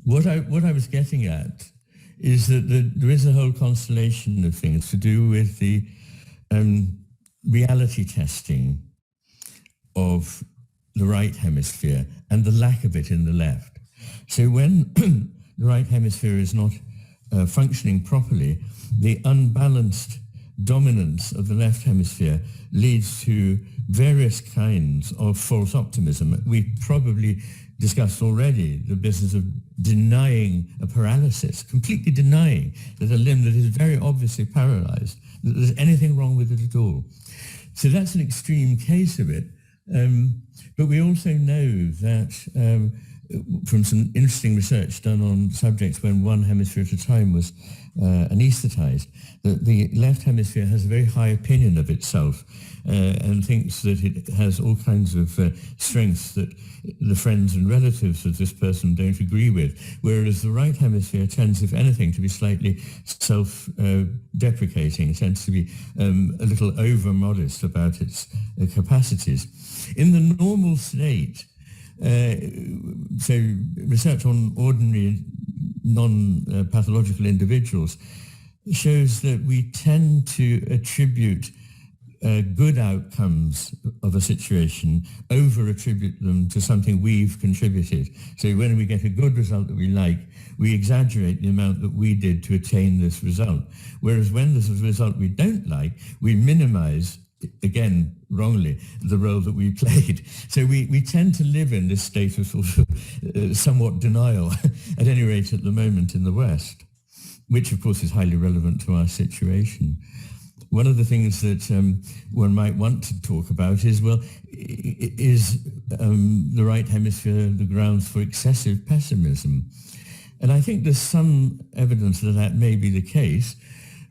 what I was getting at is that there is a whole constellation of things to do with the reality testing of the right hemisphere and the lack of it in the left. So when the right hemisphere is not functioning properly, the unbalanced dominance of the left hemisphere leads to various kinds of false optimism. We probably discussed already the business of denying a paralysis, completely denying that a limb that is very obviously paralyzed, that there's anything wrong with it at all. So that's an extreme case of it. But we also know that from some interesting research done on subjects when one hemisphere at a time was anesthetized, that the left hemisphere has a very high opinion of itself and thinks that it has all kinds of strengths that the friends and relatives of this person don't agree with, whereas the right hemisphere tends, if anything, to be slightly self-deprecating, tends to be a little over-modest about its capacities. In the normal state, so research on ordinary non-pathological individuals shows that we tend to attribute good outcomes of a situation, over-attribute them to something we've contributed. So when we get a good result that we like, we exaggerate the amount that we did to attain this result. Whereas when there's a result we don't like, we minimize, again, wrongly, the role that we played. So we tend to live in this state of sort of somewhat denial, at any rate at the moment in the West, which of course is highly relevant to our situation. One of the things that one might want to talk about is, well, is the right hemisphere the grounds for excessive pessimism? And I think there's some evidence that that may be the case,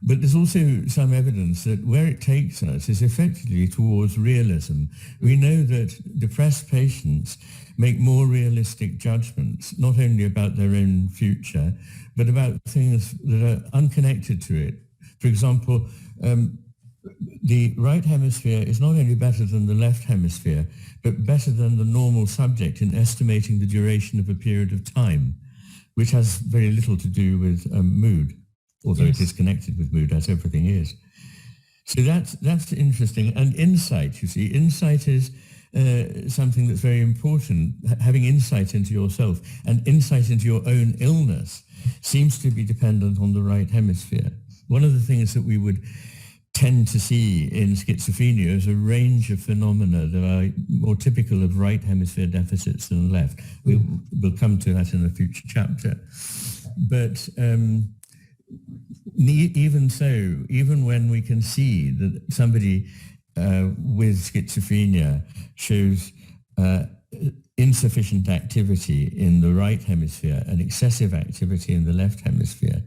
but there's also some evidence that where it takes us is effectively towards realism. We know that depressed patients make more realistic judgments, not only about their own future, but about things that are unconnected to it. For example, the right hemisphere is not only better than the left hemisphere, but better than the normal subject in estimating the duration of a period of time, which has very little to do with mood, although It is connected with mood, as everything is. So that's interesting. And insight, you see, insight is something that's very important. Having insight into yourself and insight into your own illness seems to be dependent on the right hemisphere. One of the things that we would tend to see in schizophrenia is a range of phenomena that are more typical of right hemisphere deficits than left. We'll come to that in a future chapter. But even so, even when we can see that somebody with schizophrenia shows insufficient activity in the right hemisphere and excessive activity in the left hemisphere,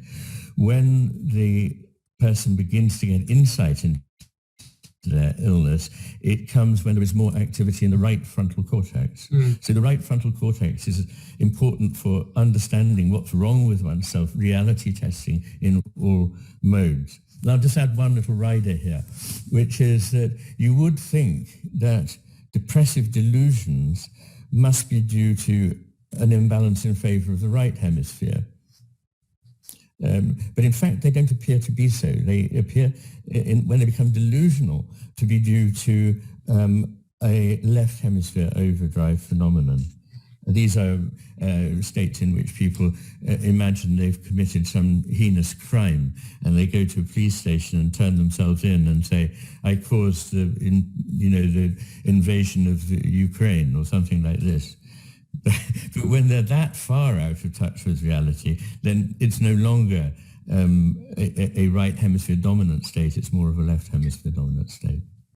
when the person begins to get insight into their illness, it comes when there is more activity in the right frontal cortex. So the right frontal cortex is important for understanding what's wrong with oneself, reality testing in all modes. And I'll just add one little rider here, which is that you would think that depressive delusions must be due to an imbalance in favor of the right hemisphere. But in fact, they don't appear to be so. They appear, when they become delusional, to be due to a left hemisphere overdrive phenomenon. These are states in which people imagine they've committed some heinous crime, and they go to a police station and turn themselves in and say, "I caused the invasion of the Ukraine," or something like this. But when they're that far out of touch with reality, then it's no longer a right hemisphere dominant state, it's more of a left hemisphere dominant state.